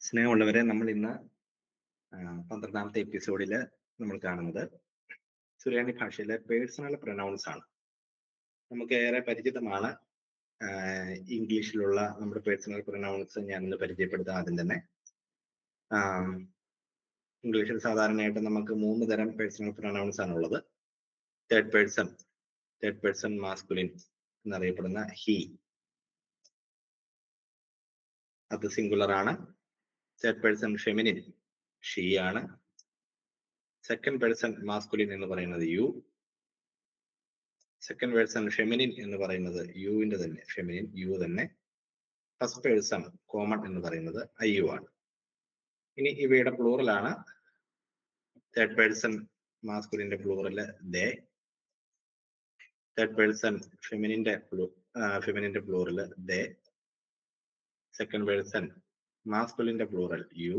സ്നേഹമുള്ളവരെ, നമ്മൾ ഇന്ന് 12ാമത്തെ എപ്പിസോഡിൽ നമ്മൾ കാണുന്നത് സുറിയാനി ഭാഷയിലെ പേഴ്സണൽ പ്രൊനൗൺസ് ആണ്. നമുക്ക് ഏറെ പരിചിതമാണ് ഇംഗ്ലീഷിലുള്ള നമ്മുടെ പേഴ്സണൽ പ്രൊനൗൺസ്. ഞാൻ ഇന്ന് പരിചയപ്പെടുത്താം. ആദ്യം തന്നെ ഇംഗ്ലീഷിൽ സാധാരണയായിട്ട് നമുക്ക് 3 തരം പേഴ്സണൽ പ്രൊനൗൺസ് ആണുള്ളത്. തേർഡ് പേഴ്സൺ മാസ്കുലിൻ എന്നറിയപ്പെടുന്ന ഹി, അത് സിംഗുലർ ആണ്. തേർഡ് പേഴ്സൺ ഫെമിനിൻ ഷീ ആണ്. സെക്കൻഡ് പേഴ്സൺ മാസ്കുലിൻ എന്ന് പറയുന്നത് യു. സെക്കൻഡ് പേഴ്സൺ ഫെമിനിൻ എന്ന് പറയുന്നത് യുവിന്റെ തന്നെ ഫെമിനിൻ യു തന്നെ. ഫസ്റ്റ് പേഴ്സൺ കോമൺ എന്ന് പറയുന്നത് ഐ യു ആണ്. ഇനി ഇവയുടെ പ്ലൂറലാണ്. തേർഡ് പേഴ്സൺ മാസ്കുലിന്റെ പ്ലൂറല് ദേ. തേർഡ് പേഴ്സൺ ഫെമിനിന്റെ പ്ലൂറല് ദേ. സെക്കൻഡ് പേഴ്സൺ മാസ്കുലിന്റെ പ്ലൂറൽ യു.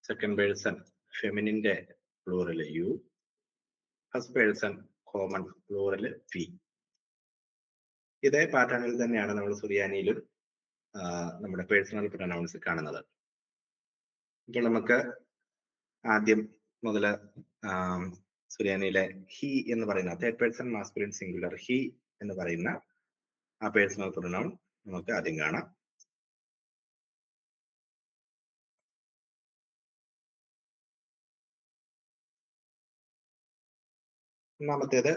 സെക്കൻഡ് പേഴ്സൺ ഫെമിനിന്റെ plural you. First person common plural we. ഇതേ പാറ്റേണിൽ തന്നെയാണ് നമ്മൾ സുറിയാനിയിലും നമ്മുടെ പേഴ്സണൽ പ്രൊനൗൺസ് കാണുന്നത്. ഇപ്പോൾ നമുക്ക് ആദ്യം മുതൽ സുറിയാനിയിലെ ഹി എന്ന് പറയുന്ന third person masculine singular he എന്ന് പറയുന്ന ആ പേഴ്സണൽ പ്രൊനൗൺ നമുക്ക് ആദ്യം കാണാം. ഒന്നാമത്തേത്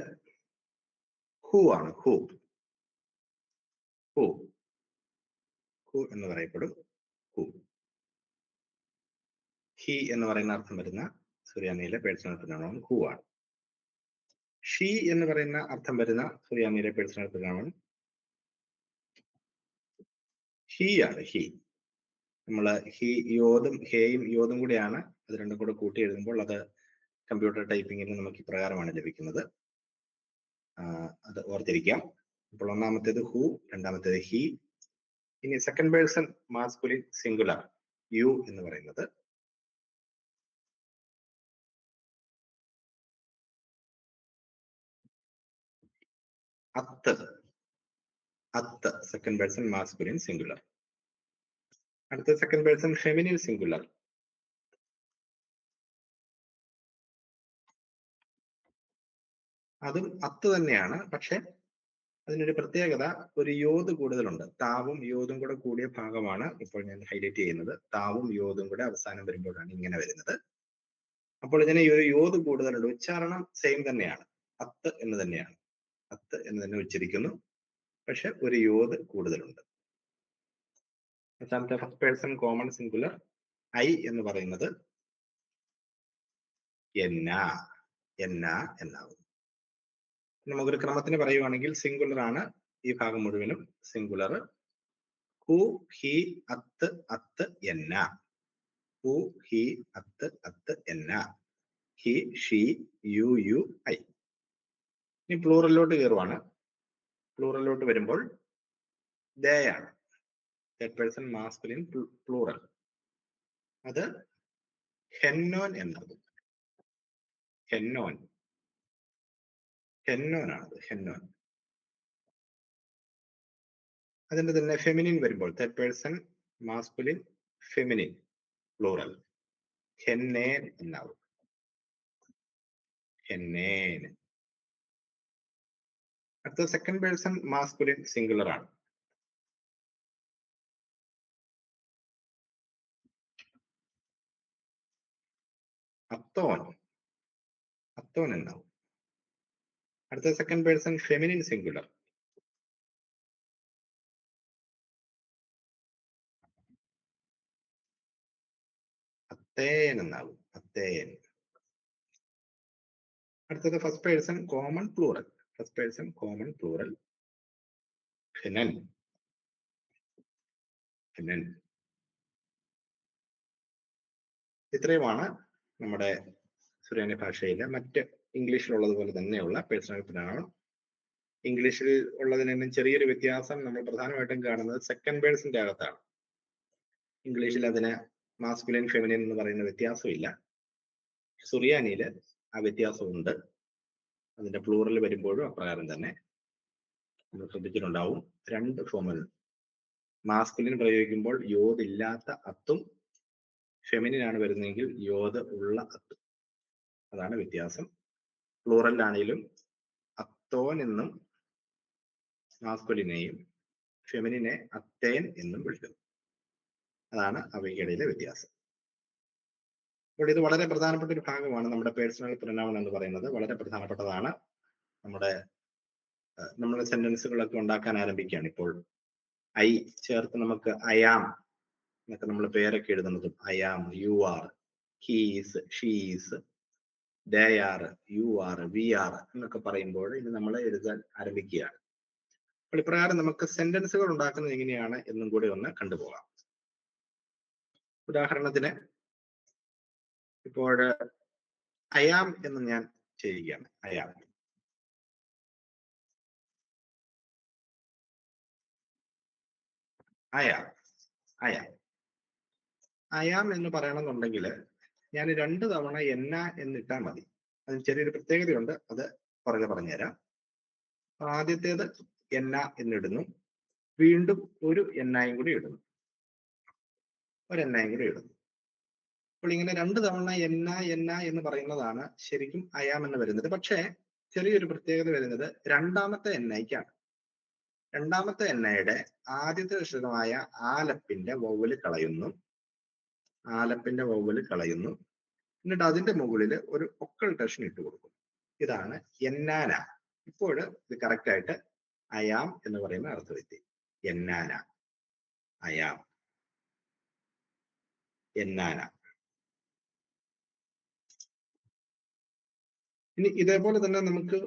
ഹു ആണ്. ഹു എന്ന് പറയപ്പെടും. ഹു. ഹി എന്ന് പറയുന്ന അർത്ഥം വരുന്ന സുറിയാനിയിലെ പേഴ്സണൽ പ്രൊനൗൺ ഹു ആണ്. ഷീ എന്ന് പറയുന്ന അർത്ഥം വരുന്ന സുറിയാനിയിലെ പേഴ്സണൽ പ്രൊനൗൺ ഹി ആണ്. ഹി. നമ്മള് ഹി യോതും ഹേയും യോതും കൂടിയാണ്, അത് രണ്ടും കൂടെ കൂട്ടി എഴുതുമ്പോൾ അത് കമ്പ്യൂട്ടർ ടൈപ്പിങ്ങിന് നമുക്ക് ഇപ്രകാരമാണ് ലഭിക്കുന്നത്. അത് ഓർത്തിരിക്കാം. അപ്പോൾ ഒന്നാമത്തേത് ഹു, രണ്ടാമത്തേത് ഹി. ഇനി second person masculine singular you എന്ന് പറയുന്നത് അത്ത്. Second person masculine singular. അടുത്ത സെക്കൻഡ് പേഴ്സൺ ഫെമിനിൻ സിംഗുലർ അതും അത്ത് തന്നെയാണ്. പക്ഷെ അതിനൊരു പ്രത്യേകത, ഒരു യോത് കൂടുതലുണ്ട്. താവും യോതും കൂടെ കൂടിയ ഭാഗമാണ് ഇപ്പോൾ ഞാൻ ഹൈലൈറ്റ് ചെയ്യുന്നത്. താവും യോതും കൂടെ അവസാനം വരുമ്പോഴാണ് ഇങ്ങനെ വരുന്നത്. അപ്പോൾ ഇതിന് ഒരു യോത് കൂടുതലുണ്ട്. ഉച്ചാരണം സെയിം തന്നെയാണ്, അത്ത് എന്ന് തന്നെയാണ്. അത്ത് എന്ന് തന്നെ ഉച്ചരിക്കുന്നു, പക്ഷെ ഒരു യോത് കൂടുതലുണ്ട്. അവസാനത്തെ first person common singular I എന്ന് പറയുന്നത് എന്നാവും. നമുക്കൊരു ക്രമത്തിന് പറയുവാണെങ്കിൽ സിംഗുലർ ആണ് ഈ ഭാഗം മുഴുവനും. സിംഗുലർ ഹു, ഹി, അത്ത്, എന്ന. ഹു, ഹി, അത്ത്, എന്ന. He, she, you, I. ഇനി പ്ലൂറലിലോട്ട് കയറുവാണ്. പ്ലൂറലിലോട്ട് വരുമ്പോൾ ദേ ആണ്. Third person masculine plural. അത് ഹെന്നോൻ എന്നാകും. ഹെന്നോനാണത്. ഹെന്നോൻ. അതിന്റെ തന്നെ ഫെമിനിൻ വരുമ്പോൾ third person masculine feminine plural ഹെന്നേൻ എന്നാവും. ഹെന്നേൻ. അടുത്ത സെക്കൻഡ് പേഴ്സൺ മാസ്കുലിൻ സിംഗുലർ ആണ്. അത്തോൻ എന്നാവും. അടുത്ത സെക്കൻഡ് പേഴ്സൺ ഫെമിനിൻ സിംഗുലർ അത്തേൻ എന്നാവും. അത്തേൻ. അടുത്തത് ഫസ്റ്റ് പേഴ്സൺ കോമൺ പ്ലൂറൽ ഹിനൻ. ഇത്രയുമാണ് നമ്മുടെ സുറിയാനി ഭാഷയിലെ മറ്റ് ഇംഗ്ലീഷിലുള്ളതുപോലെ തന്നെയുള്ള പേഴ്സണൽ പ്രൊനൗൺ. ഇംഗ്ലീഷിൽ ഉള്ളതിനും ചെറിയൊരു വ്യത്യാസം നമ്മൾ പ്രധാനമായിട്ടും കാണുന്നത് സെക്കൻഡ് പേഴ്സന്റെ അകത്താണ്. ഇംഗ്ലീഷിൽ അതിന് മാസ്കുലിൻ ഫെമിനിൻ എന്ന് പറയുന്ന വ്യത്യാസമില്ല. സുറിയാനിയില് ആ വ്യത്യാസമുണ്ട്. അതിന്റെ പ്ലൂറൽ വരുമ്പോഴും അപ്രകാരം തന്നെ നമ്മൾ ശ്രദ്ധിച്ചിട്ടുണ്ടാവും. 2 ഫോമുകൾ മാസ്കുലിൻ പ്രയോഗിക്കുമ്പോൾ യോത് ഇല്ലാത്ത അത്തും ഫെമിനിൻ ആണ് വരുന്നതെങ്കിൽ യോത് ഉള്ള അത്തും. അതാണ് വ്യത്യാസം. പ്ലൂറലിലാണെങ്കിലും അത്തോൻ എന്നും മാസ്കുലിനെയും ഫെമിനിനെ അത്തേൻ എന്നും വിളിക്കുന്നു. അതാണ് അവയ്ക്കിടയിലെ വ്യത്യാസം. അപ്പോൾ ഇത് വളരെ പ്രധാനപ്പെട്ട ഒരു ഭാഗമാണ്. നമ്മുടെ പേഴ്സണൽ പ്രോനൗൺ എന്ന് പറയുന്നത് വളരെ പ്രധാനപ്പെട്ടതാണ്. നമ്മുടെ സെന്റൻസുകളൊക്കെ ഉണ്ടാക്കാൻ ആരംഭിക്കുകയാണ്. ഇപ്പോൾ ഐ ചേർത്ത് നമുക്ക് അയാം എന്നൊക്കെ നമ്മൾ പേരൊക്കെ എഴുതുന്നതും I am, you are, he's, she's, they are, you are, we are എന്നൊക്കെ പറയുമ്പോൾ ഇത് നമ്മൾ എഴുതാൻ ആരംഭിക്കുകയാണ്. അപ്പോൾ ഇപ്രകാരം നമുക്ക് സെന്റൻസുകൾ ഉണ്ടാക്കുന്നത് എങ്ങനെയാണ് എന്നും കൂടി ഒന്ന് കണ്ടുപോകാം. ഉദാഹരണത്തിന് ഇപ്പോൾ അയാം എന്ന് ഞാൻ ചെയ്യുകയാണ്. അയാം അയാം അയാം അയാം എന്ന് പറയണമെന്നുണ്ടെങ്കിൽ ഞാൻ 2 തവണ എന്ന എന്നിട്ടാൽ മതി. അതിന് ചെറിയൊരു പ്രത്യേകതയുണ്ട്, അത് പുറകെ പറഞ്ഞുതരാം. ആദ്യത്തേത് എന്ന എന്നിടുന്നു, വീണ്ടും ഒരു എന്നായും കൂടി ഇടുന്നു, ഒരെണ്ണയും കൂടി ഇടുന്നു. അപ്പോൾ ഇങ്ങനെ 2 തവണ എന്ന എന്ന് പറയുന്നതാണ് ശരിക്കും അയാം എന്ന് വരുന്നത്. പക്ഷേ ചെറിയൊരു പ്രത്യേകത വരുന്നത് രണ്ടാമത്തെ എന്നയ്ക്കാണ്. രണ്ടാമത്തെ എന്നയുടെ ആദ്യത്തെ അക്ഷരമായ ആലപ്പിന്റെ വൗവല് കളയുന്നു, എന്നിട്ട് അതിന്റെ മുകളിൽ ഒരു ഒക്കൾട്ടേഷൻ ഇട്ട് കൊടുക്കും. ഇതാണ് എന്നാന. ഇപ്പോൾ ഇത് കറക്റ്റ് ആയിട്ട് അയാം എന്ന് പറയുന്ന അർത്ഥമെത്തി. എന്നാന, അയാം, എന്നാന. ഇനി ഇതേപോലെ തന്നെ നമുക്ക്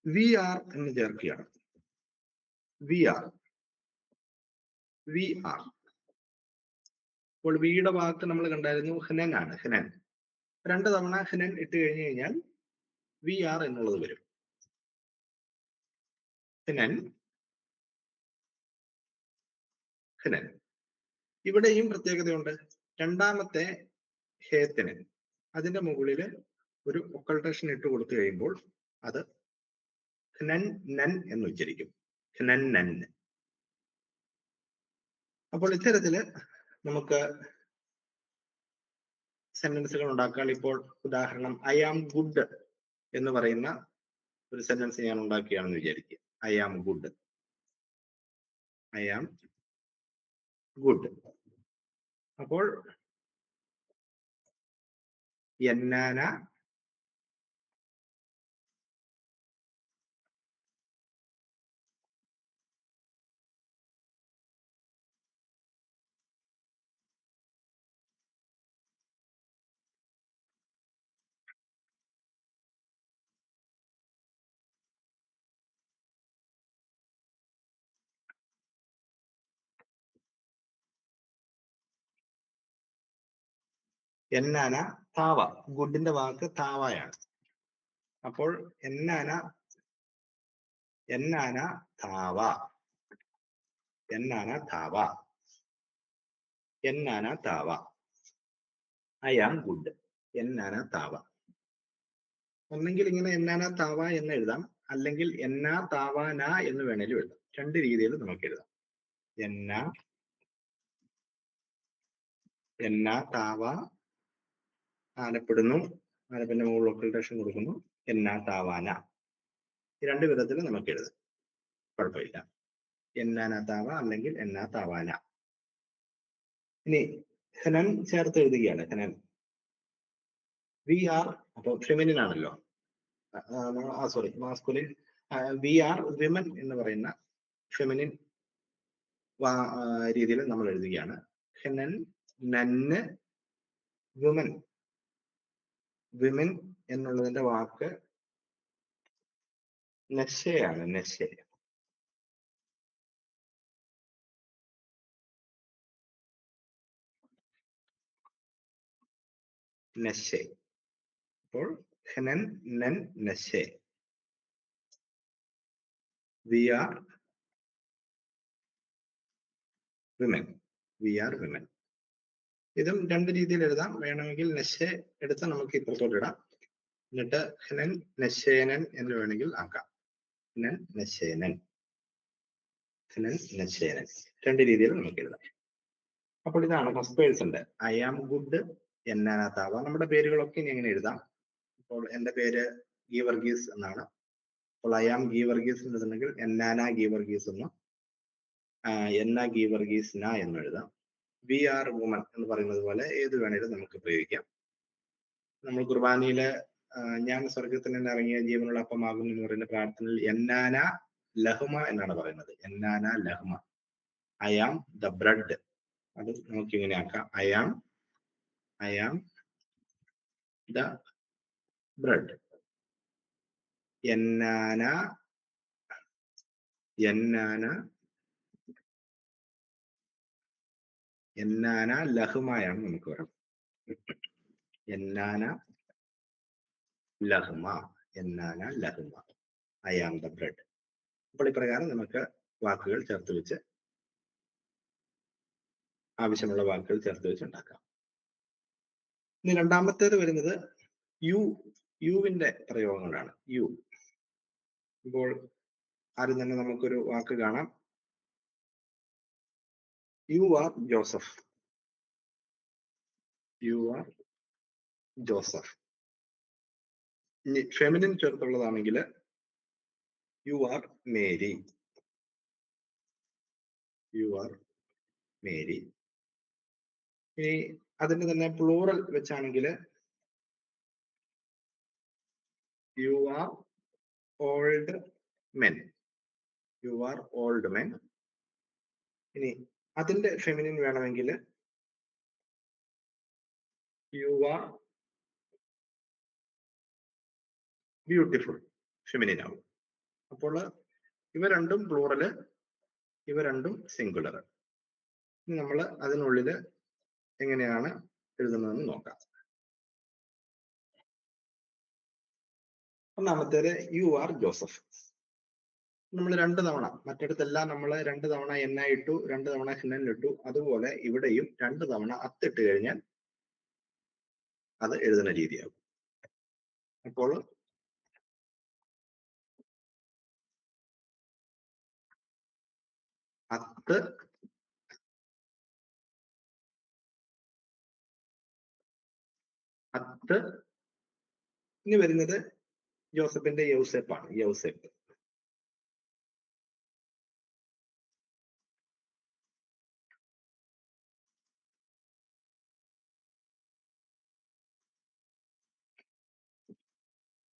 വി ആർ എന്ന് ചേർക്കുകയാണ്. We are, we are. അപ്പോൾ വിയുടെ വാക്ക് നമ്മൾ കണ്ടായിരുന്നു ഹ്നൻ ആണ്, ഹ്നൻ. 2 തവണ ഹ്നൻ ഇട്ട് കഴിഞ്ഞു കഴിഞ്ഞാൽ വി ആർ എന്നുള്ളത് വരും. ഹ്നൻ, ഹ്നൻ. ഇവിടെയും പ്രത്യേകതയുണ്ട്. രണ്ടാമത്തെ ഹേത്തിന് അതിന്റെ മുകളിൽ ഒരു ഒക്കൾട്ടേഷൻ ഇട്ട് കൊടുത്തു കഴിയുമ്പോൾ അത് ഹ്നൻ നൻ എന്ന് ഉച്ചരിക്കും. ഹ്നൻ നൻ. അപ്പോൾ ഇത്തരത്തില് നമുക്ക് സെന്റൻസുകൾ ഉണ്ടാക്കാൻ. ഇപ്പോൾ ഉദാഹരണം ഐ ആം ഗുഡ് എന്ന് പറയുന്ന ഒരു സെന്റൻസ് ഞാൻ ഉണ്ടാക്കുകയാണെന്ന് വിചാരിക്കുക. I am good, I am good. അപ്പോൾ എന്നാന, എന്നാന താവ. ഗുഡിന്റെ വാക്ക് താവയാണ്. അപ്പോൾ എന്നാന, എന്നാന താവ, എന്നാന താവ, എന്നാന താവ. I am good, എന്നാന താവ. ഒന്നെങ്കിൽ ഇങ്ങനെ എന്നാന താവ എന്ന് എഴുതാം, അല്ലെങ്കിൽ എന്നാ താവാന എന്ന് വേണേലും എഴുതാം. 2 രീതിയിൽ നമുക്ക് എഴുതാം. എന്നാ താവ, ആലപ്പെടുന്നു, ആലപ്പിന്റെ മുകളിൽ ഒക്കൾട്ടേഷൻ കൊടുക്കുന്നു, എന്നാ താവാന. ഈ 2 വിധത്തിൽ നമുക്ക് എഴുതാം, കുഴപ്പമില്ല. എന്നാന താവ അല്ലെങ്കിൽ എന്നാ താവാന. ഇനി ഹനൻ ചേർത്ത് എഴുതുകയാണ്. ഹനൻ, വി ആർ, അപ്പൊ ഫെമിനിൻ ആണല്ലോ, sorry masculine. We are women എന്ന് പറയുന്ന ഫെമിനിൻ രീതിയിൽ നമ്മൾ എഴുതുകയാണ്. ഹെനൻ, നന്ന്, വിമൻ. വിമൻ എന്നുള്ളതിന്റെ വാക്ക് നെശയാണ്, നെശ. നെശെ. അപ്പോൾ ഹെനൻ, നൻ, നെശെ. We are women, we are women. ഇതും 2 രീതിയിൽ എഴുതാം. വേണമെങ്കിൽ നെശെ എടുത്ത് നമുക്ക് ഇപ്പുറത്തോട്ട് ഇടാം. എന്നിട്ട് ഹെനൻ നെശേനൻ എന്ന് വേണമെങ്കിൽ ആക്കാം. ഹെനൻ നെശേനൻ. നശ്ചയനൻ. രണ്ട് രീതിയിൽ നമുക്ക് എഴുതാം. അപ്പോൾ ഇതാണ് ഫസ്റ്റ് പേഴ്സന്റെ ഐ ആം ഗുഡ്, എന്നാനാത്താവ. നമ്മുടെ പേരുകളൊക്കെ ഇനി എങ്ങനെ എഴുതാം. അപ്പോൾ എന്റെ പേര് ഗീവർഗീസ് എന്നാണ്. അപ്പോൾ ഐ ആം ഗീവർഗീസ് എന്നുണ്ടെങ്കിൽ എന്നാന ഗീവർഗീസ് എന്നും എന്നാ ഗീവർഗീസ് ന എന്നും എഴുതാം. വി ആർ വുമൻ എന്ന് പറയുന്നത് പോലെ ഏത് വേണേലും നമുക്ക് പ്രയോഗിക്കാം. നമ്മൾ കുർബാനയില് ഞാൻ സ്വർഗത്തിൽ നിന്ന് ഇറങ്ങിയ ജീവനുള്ള അപ്പമാകുന്നു എന്ന് പറയുന്ന പ്രാർത്ഥനയിൽ എന്നാന ലഹ്മ എന്നാണ് പറയുന്നത്. എന്നാന ലഹ്മ. I am the bread. അത് നമുക്ക് ഇങ്ങനെ ആക്കാം. I am the bread. എന്നാന ലഹ്മയാണ് നമുക്ക് വരണം. എന്നാന ലഹ്മ. I am the bread. അപ്പോൾ ഇപ്രകാരം നമുക്ക് വാക്കുകൾ ചേർത്ത് വെച്ച് ആവശ്യമുള്ള വാക്കുകൾ ചേർത്ത് വെച്ച് ഉണ്ടാക്കാം. ഇനി രണ്ടാമത്തേത് വരുന്നത് യുവിന്റെ പ്രയോഗങ്ങളാണ്. യു. ഇപ്പോൾ ആദ്യം തന്നെ നമുക്കൊരു വാക്ക് കാണാം. You are Joseph. You are Joseph. ഇനി ഫെമിനിൻ ചേർത്തുള്ളതാണെങ്കിൽ you are Mary. You are Mary. ഇനി അതിന് തന്നെ പ്ലൂറൽ വെച്ചാണെങ്കിൽ you are old men. You are old men. ഇനി അതിന്റെ ഫെമിനിൻ വേണമെങ്കിൽ യു ആർ ബ്യൂട്ടിഫുൾ. ഫെമിനിൻ ആവും. അപ്പോൾ ഇവ രണ്ടും പ്ലൂറല്, ഇവ രണ്ടും സിംഗുലർ. ഇനി നമ്മൾ അതിനുള്ളിൽ എങ്ങനെയാണ് എഴുതുന്നതെന്ന് നോക്കാം. ഒന്നാമത്തേത് യു ആർ ജോസഫ്. നമ്മൾ 2 തവണ, മറ്റിടത്തെല്ലാം നമ്മൾ 2 തവണ എന്ന ഇട്ടു, 2 തവണ ഹിന്നലിട്ടു. അതുപോലെ ഇവിടെയും 2 തവണ അത്തിട്ട് കഴിഞ്ഞാൽ അത് എഴുതുന്ന രീതിയാകും. അപ്പോൾ അത്ത്. ഇനി വരുന്നത് ജോസഫിന്റെ യൗസേപ്പാണ്. യൗസേപ്പ്.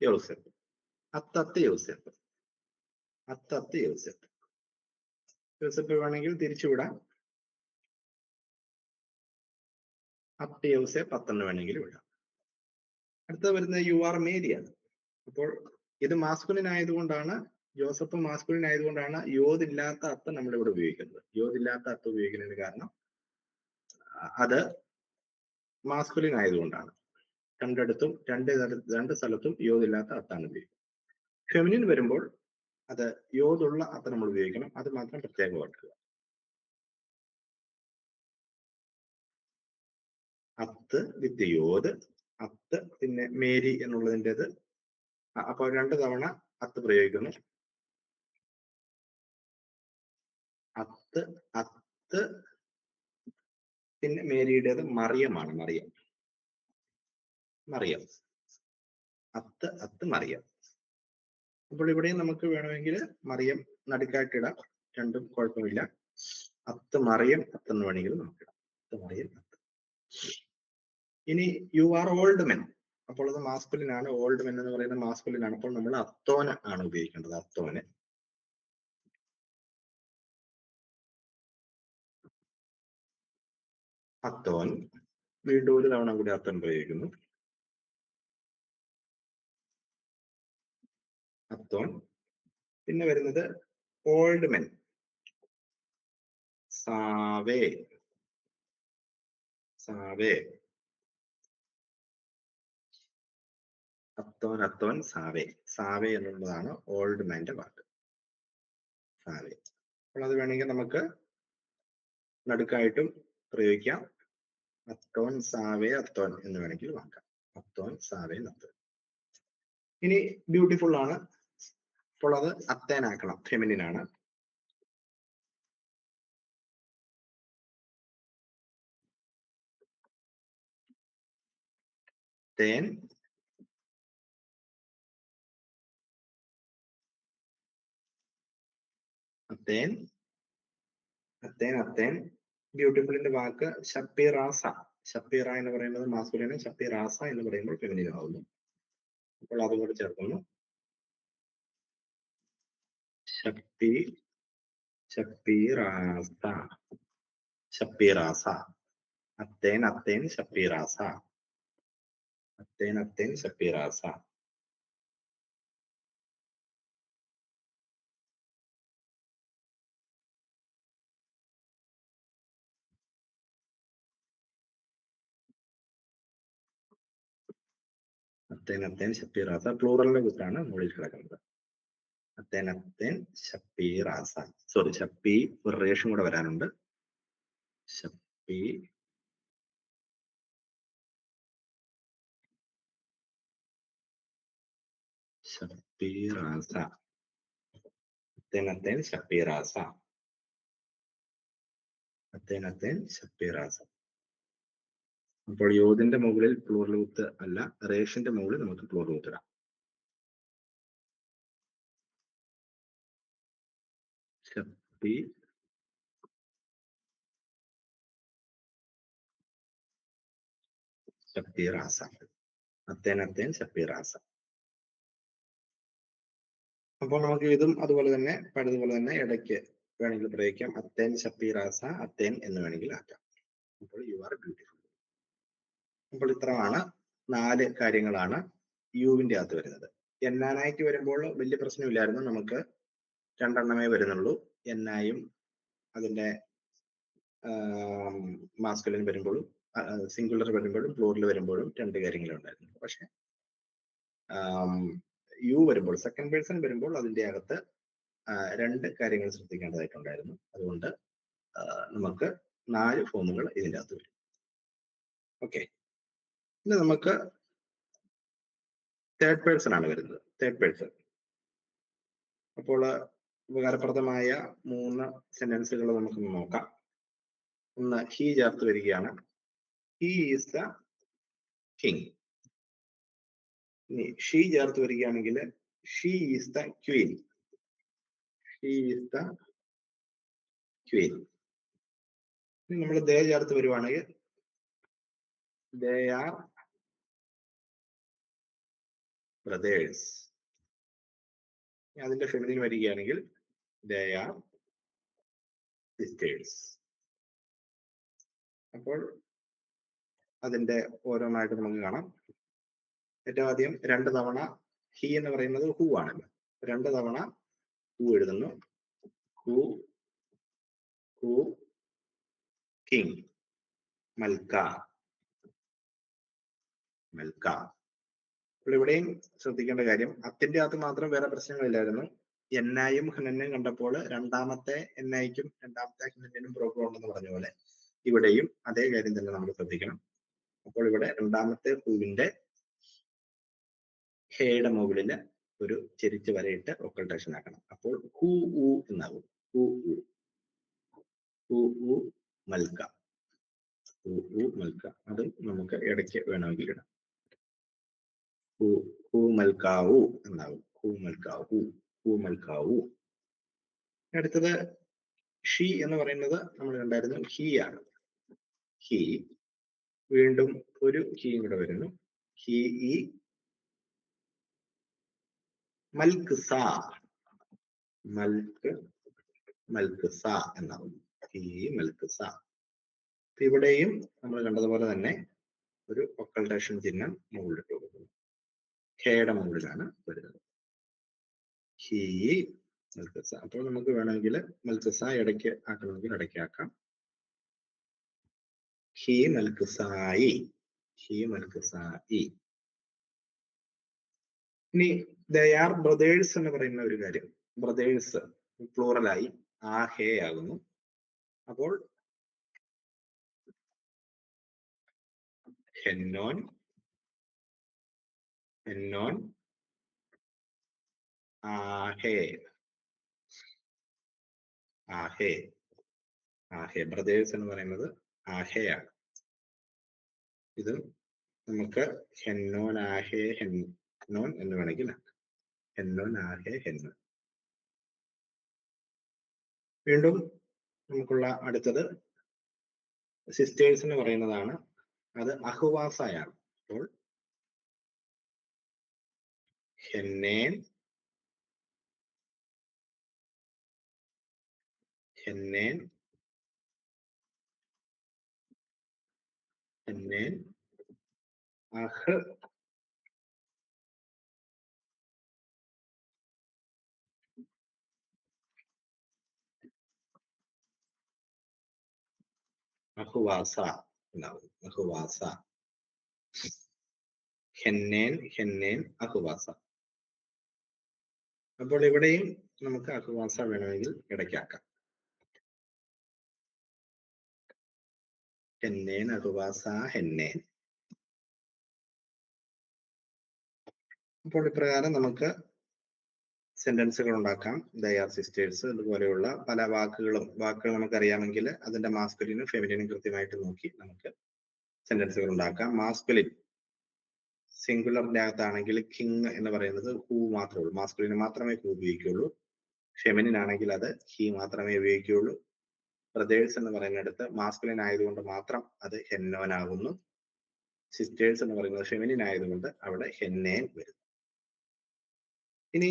യൗസേപ്പ്. അത്തത്ത് യൗസേപ്പ്. അത്തത്ത് യൗസേപ്പ്. യൗസേപ്പ് വേണമെങ്കിൽ തിരിച്ചുവിടാം. അത്ത് യൗസേപ്പ് അത്തെന്ന് വേണമെങ്കിൽ വിടാം. അടുത്ത വരുന്നത് യു ആർ മേരിയാണ്. അപ്പോൾ ഇത് മാസ്കുലിൻ ആയതുകൊണ്ടാണ്, ജോസഫ് മാസ്കുലിൻ ആയതുകൊണ്ടാണ് യോദില്ലാത്ത അത്ത് നമ്മൾ ഇവിടെ ഉപയോഗിക്കുന്നത്. യോദില്ലാത്ത അത്ത് ഉപയോഗിക്കുന്നതിന് കാരണം അത് മാസ്കുലിൻ ആയതുകൊണ്ടാണ്. രണ്ടിടത്തും രണ്ട് സ്ഥലത്തും യോദില്ലാത്ത അത്താണ് ഉപയോഗിക്കുന്നത്. ഫെമിനിൻ വരുമ്പോൾ അത് യോദുള്ള അത്ത് നമ്മൾ ഉപയോഗിക്കണം. അത് മാത്രം പ്രത്യേകം ഓർക്കുക. അത്ത് വിത്ത് യോദ്. അത്ത് പിന്നെ മേരി എന്നുള്ളതിൻ്റെത്. അപ്പോൾ 2 തവണ അത്ത് പ്രയോഗിക്കുന്നു. അത്ത് അത്ത് പിന്നെ മേരിയുടേത് മറിയമാണ്. മറിയം. അത്ത് അത്ത് മറിയം. അപ്പോൾ ഇവിടെയും നമുക്ക് വേണമെങ്കിൽ മറിയം നടുക്കായിട്ടിടാം. രണ്ടും കുഴപ്പമില്ല. അത്ത് മറിയം അത്തെന്ന് വേണമെങ്കിൽ നമുക്കിടാം. അത്ത് മറിയം അത്ത്. ഇനി യു ആർ ഓൾഡ് മെൻ. അപ്പോൾ അത് മാസ്കുലിൻ ആണ്. ഓൾഡ് മെൻ എന്ന് പറയുന്നത് മാസ്കുലിൻ ആണ്. അപ്പോൾ നമ്മൾ അത്തോന് ആണ് ഉപയോഗിക്കേണ്ടത്. അത്തോന്. അത്തോൻ. വീണ്ടും ഒരു തവണ കൂടി അത്തോൻ പ്രയോഗിക്കുന്നു. അത്തോൻ. പിന്നെ വരുന്നത് ഓൾഡ് മെൻ. സാവേ. സാവേ. അത്തോൻ അത്തോൻ സാവേ. സാവേ എന്നുള്ളതാണ് ഓൾഡ് മാന്റെ വാക്ക്. സാവേ. അപ്പോൾ അത് വേണമെങ്കിൽ നമുക്ക് നടുക്കായിട്ടും പ്രയോഗിക്കാം. അത്തോൻ സാവേ അത്തോൻ എന്ന് വേണമെങ്കിൽ വാക്കാം. അത്തോൻ സാവേ അത്തോൻ. ഇനി ബ്യൂട്ടിഫുൾ ആണ്. അപ്പോൾ അത് അത്തേനാക്കണം. ഫെമിനിൻ ആണ്. അത്തേൻ, അത്തേൻ, അത്തേൻ, അത്തേൻ. ബ്യൂട്ടിഫുളിന്റെ വാക്ക് ഷപ്പീറാസ. ഷപ്പീറ എന്ന് പറയുന്നത് മാസ്കുലിന്, ഷപ്പീറാസ എന്ന് പറയുമ്പോൾ ഫെമിനിൻ ആവുന്നു. അപ്പോൾ അതും കൂടെ ചേർക്കുന്നു. ഷപ്പി, ഷപ്പീറാസ, ഷപ്പീറാസ. അത്തേൻ, അത്തേൻ, ഷപ്പീറാസ. അത്തേൻ, അത്തേൻ, ഷപ്പീറാസ. അത്തേൻ, അത്തേൻ, ഷപ്പീറാസ. പ്ലൂറലിന്റെ കുത്താണ് മുകളിൽ കിടക്കുന്നത്. അത്തേൻ, അത്തേൻ, ഷപ്പീറാസ. സോറി, ഷപ്പി ഒരു റേഷൻ കൂടെ വരാനുണ്ട്. ഷപ്പി, ഷപ്പീറാസ. അത്തേൻ, അത്തേൻ, ഷപ്പീറാസ. അത്തേൻ, അത്തേൻ, ഷപ്പീറാസ. അപ്പോൾ യോദിന്റെ മുകളിൽ പ്ലൂറൽ കുത്ത് അല്ല, റേഷന്റെ മുകളിൽ നമുക്ക് പ്ലൂറൽ കുത്തിടാം. ഷപ്പി, ഷപ്പീറാസ. അത്തേൻ, അത്തേൻ, ഷപ്പീറാസ. അപ്പോൾ നമുക്ക് ഇതും അതുപോലെ തന്നെ പഴയതുപോലെ തന്നെ ഇടയ്ക്ക് വേണമെങ്കിൽ പ്രയോഗിക്കാം. അത്തേൻ, ഷപ്പീറാസ, അത്തേൻ എന്ന് വേണമെങ്കിൽ ആക്കാം. അപ്പോൾ യു ആർ ബ്യൂട്ടിഫുൾ. അപ്പോൾ ഇത്രയാണ് 4 കാര്യങ്ങളാണ് യുവിന്റെ അകത്ത് വരുന്നത്. എന്നാനായിട്ട് വരുമ്പോൾ വലിയ പ്രശ്നമില്ലായിരുന്നു, നമുക്ക് 2 എണ്ണമേ വരുന്നുള്ളൂ. എന്നായും അതിന്റെ മാസ്കുലിൻ വരുമ്പോഴും സിംഗുലർ വരുമ്പോഴും പ്ലൂറൽ വരുമ്പോഴും 2 കാര്യങ്ങളേ ഉണ്ടായിരുന്നു. പക്ഷെ യു വരുമ്പോൾ, സെക്കൻഡ് പേഴ്സൺ വരുമ്പോൾ അതിന്റെ അകത്ത് 2 കാര്യങ്ങൾ ശ്രദ്ധിക്കേണ്ടതായിട്ടുണ്ടായിരുന്നു. അതുകൊണ്ട് നമുക്ക് 4 ഫോമുകൾ ഇതിന്റെ അകത്ത് വരും. ഓക്കെ, ഇനി നമുക്ക് തേർഡ് പേഴ്സൺ ആണ് വരുന്നത്. Third person. അപ്പോൾ ഉപകാരപ്രദമായ 3 സെന്റൻസുകൾ നമുക്ക് നോക്കാം. ഒന്ന്, ഹി ചേർത്ത് വരികയാണ്. He is the king. ഇനി ഷീ ചേർത്ത് വരികയാണെങ്കിൽ she is the Queen. She is the Queen. ഇനി നമ്മൾ ദേ ചേർത്ത് വരുവാണെങ്കിൽ ദേ ആർ ബ്രദേഴ്സ്. അതിന്റെ ഫെമിനിൻ വരികയാണെങ്കിൽ ദേ ആർ സിസ്റ്റേഴ്സ്. അപ്പോൾ അതിന്റെ ഓരോന്നായിട്ട് നമുക്ക് കാണാം. ഏറ്റവും ആദ്യം 2 തവണ ഹി എന്ന് പറയുന്നത് ഹൂ ആണല്ലോ. 2 തവണ ഹൂ എഴുതുന്നു. Who, who, king, malka, malka. അപ്പോൾ ഇവിടെയും ശ്രദ്ധിക്കേണ്ട കാര്യം, അത്തിന്റെ അകത്ത് മാത്രം വേറെ പ്രശ്നങ്ങളില്ലായിരുന്നു. എന്നായും ഹനനും കണ്ടപ്പോൾ രണ്ടാമത്തെ എന്നായിക്കും രണ്ടാമത്തെ ഹനനും പ്രോബ്ലം ഉണ്ടെന്ന് പറഞ്ഞ പോലെ ഇവിടെയും അതേ കാര്യം തന്നെ നമ്മൾ ശ്രദ്ധിക്കണം. അപ്പോൾ ഇവിടെ രണ്ടാമത്തെ ഹൂവിന്റെ ഹേയുടെ മുകളിൽ ഒരു ചെരിച്ച് വരയിട്ട് ഒക്കൾട്ടേഷൻ ആക്കണം. അപ്പോൾ ഹൂ ഊ എന്നാകും. ഹൂ ഊ, ഹൂ ഊ മൽക്ക, ഹൂ ഊ മൽക്ക. അത് നമുക്ക് ഇടയ്ക്ക് വേണമെങ്കിൽ ഇടാം. ഹൂ മൽക്കാവൂ എന്നാകും. ഹൂ മൽക്കാവൂ, ഹൂ മൽക്കാവൂ. അടുത്തത് ഷീ എന്ന് പറയുന്നത് നമ്മൾ കണ്ടായിരുന്നു, ഹീ ആണ്. ഹീ, വീണ്ടും ഒരു ഹീയും കൂടെ വരുന്നു. ഹീ ഈ മൽക്ക് സാ, മൽക്ക്, മൽക്ക് സാ എന്നാകും. ഹീ മൽക്ക് സാ. ഇവിടെയും നമ്മൾ കണ്ടതുപോലെ തന്നെ ഒരു ഒക്കൾട്ടേഷൻ ചിഹ്നം മുകളിലിട്ട് കൊടുക്കുന്നു. ഹേയുടെ മുകളിലാണ് വരുന്നത്. ഹീ മൽക്കസ. അപ്പോൾ നമുക്ക് വേണമെങ്കിൽ മൽക്കസ ഇടയ്ക്ക് ആക്കണമെങ്കിൽ ഇടയ്ക്ക് ആക്കാം. ഹീ മൽക്കസായി, ഹീ മൽക്കസായി. ഇനി ദയാർ ബ്രദേഴ്സ് എന്ന് പറയുന്ന ഒരു കാര്യം, ബ്രദേഴ്സ് പ്ലൂറലായി ആ ഹേ ആകുന്നു. അപ്പോൾ ഹെന്നോൻ, ഹെന്നോൻ, ആഹേ, ആഹേ, ആഹേ. ബ്രദേഴ്സ് എന്ന് പറയുന്നത് ആഹേ ആണ്. ഇത് നമുക്ക് ഹെന്നോൻ ആഹേ ഹെന്നോൻ എന്ന് വേണമെങ്കിൽ ഹെന്നോൻ ആഹേ ഹെന്നോൻ. വീണ്ടും നമുക്കുള്ള അടുത്തത് സിസ്റ്റേഴ്സ് എന്ന് പറയുന്നതാണ്. അത് അഹുവാസയാണ്. അപ്പോൾ ഹെന്നേൻ ഹെന്നേൻ ഹെന്നേൻ അഹ് അഹുവാസ എന്നാവും. അഹുവാസ. ഹെന്നേൻ ഹെന്നേൻ അഹുവാസ. അപ്പോൾ ഇവിടെയും നമുക്ക് അഹുവാസ വേണമെങ്കിൽ ഇടയ്ക്കാക്കാം. ഹെന്നേൻ അഹുവാസ ഹെന്നേൻ. അപ്പോൾ ഇപ്രകാരം നമുക്ക് സെന്റൻസുകൾ ഉണ്ടാക്കാം. ദേ ആർ സിസ്റ്റേഴ്സ് അതുപോലെയുള്ള പല വാക്കുകൾ നമുക്കറിയാമെങ്കിൽ അതിന്റെ മാസ്കുലിനും ഫെമിനിനും കൃത്യമായിട്ട് നോക്കി നമുക്ക് സെന്റൻസുകൾ ഉണ്ടാക്കാം. മാസ്കുലിൻ സിംഗുലറിന്റെ അകത്താണെങ്കിൽ കിങ് എന്ന് പറയുന്നത് ഹൂ മാത്രമേ ഉള്ളൂ. മാസ്കുലിന് മാത്രമേ ഹൂ ഉപയോഗിക്കുള്ളൂ. ഫെമിനിൻ ആണെങ്കിൽ അത് ഹി മാത്രമേ ഉപയോഗിക്കുകയുള്ളൂ. ബ്രദേഴ്സ് എന്ന് പറയുന്നിടത്ത് മാസ്കുലിൻ ആയതുകൊണ്ട് മാത്രം അത് ഹെന്നോൻ ആകുന്നു. സിസ്റ്റേഴ്സ് എന്ന് പറയുന്നത് ഫെമിനിൻ ആയതുകൊണ്ട് അവിടെ ഹെന്നേൻ വരും. ഇനി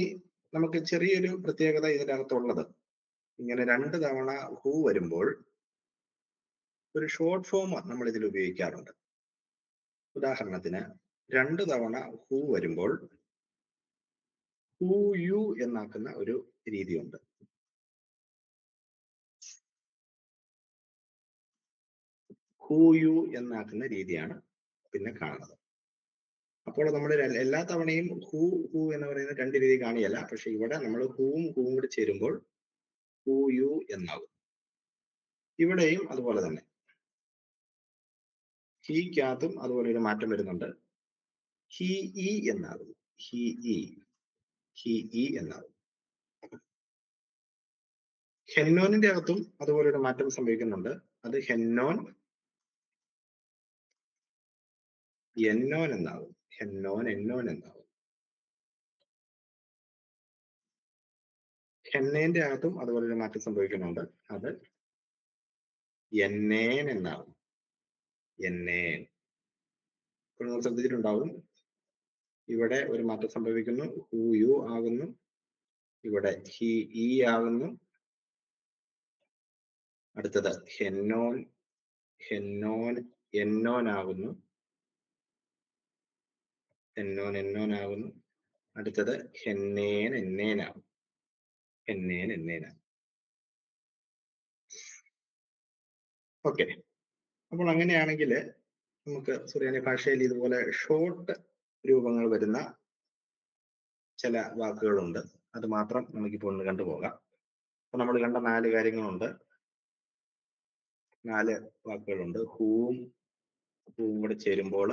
നമുക്ക് ചെറിയൊരു പ്രത്യേകത ഇതിനകത്തുള്ളത്, ഇങ്ങനെ 2 തവണ ഹൂ വരുമ്പോൾ ഒരു ഷോർട്ട് ഫോം നമ്മൾ ഇതിൽ ഉപയോഗിക്കാറുണ്ട്. ഉദാഹരണത്തിന് 2 തവണ ഹൂ വരുമ്പോൾ ഹൂ യു എന്നാക്കുന്ന ഒരു രീതിയുണ്ട്. ഹൂ യു എന്നാക്കുന്ന രീതിയാണ് പിന്നെ കാണുന്നത്. അപ്പോൾ നമ്മൾ എല്ലാ തവണയും ഹൂ ഹൂ എന്ന് പറയുന്ന 2 രീതി കാണുകയല്ല. പക്ഷെ ഇവിടെ നമ്മൾ ഹൂവും ഹൂവും കൂടി ചേരുമ്പോൾ ഹൂ യു എന്നാകും. ഇവിടെയും അതുപോലെ തന്നെ ഹീക്കകത്തും അതുപോലെ ഒരു മാറ്റം വരുന്നുണ്ട്. ഹി ഇ എന്നാകും. ഹി ഇ എന്നാകും. ഹെന്നോനിന്റെ അകത്തും അതുപോലെ ഒരു മാറ്റം സംഭവിക്കുന്നുണ്ട്. അത് ഹെന്നോൻ എന്നോൻ എന്നാകും. ഹെന്നോൻ എന്നോൻ എന്നാകും. ഹെന്നേന്റെ അകത്തും അതുപോലെ ഒരു മാറ്റം സംഭവിക്കുന്നുണ്ട്. അത് എന്നേൻ എന്നാകും. എന്നേൻ. ഇപ്പോൾ നിങ്ങൾ ശ്രദ്ധിച്ചിട്ടുണ്ടാവും, ഇവിടെ ഒരു മാറ്റം സംഭവിക്കുന്നു. ഹൂ യു ആകുന്നു. ഇവിടെ ഹി ഇ ആകുന്നു. അടുത്തത് ഹെന്നോൻ ഹെന്നോൻ എന്നോൻ ആകുന്നു. എന്നോൻ എന്നോൻ ആകുന്നു. അടുത്തത് ഹെന്നേൻ എന്നേനാകും. ഹെന്നേൻ എന്നേനാകും. ഓക്കെ. അപ്പോൾ അങ്ങനെയാണെങ്കിൽ നമുക്ക് സുറിയാനി ഭാഷയിൽ ഇതുപോലെ ഷോർട്ട് രൂപങ്ങൾ വരുന്ന ചില വാക്കുകളുണ്ട്. അത് മാത്രം നമുക്കിപ്പോൾ ഒന്ന് കണ്ടുപോകാം. അപ്പൊ നമ്മൾ കണ്ട 4 കാര്യങ്ങളുണ്ട്. 4 വാക്കുകളുണ്ട്. ഹൂവും കൂടെ ചേരുമ്പോൾ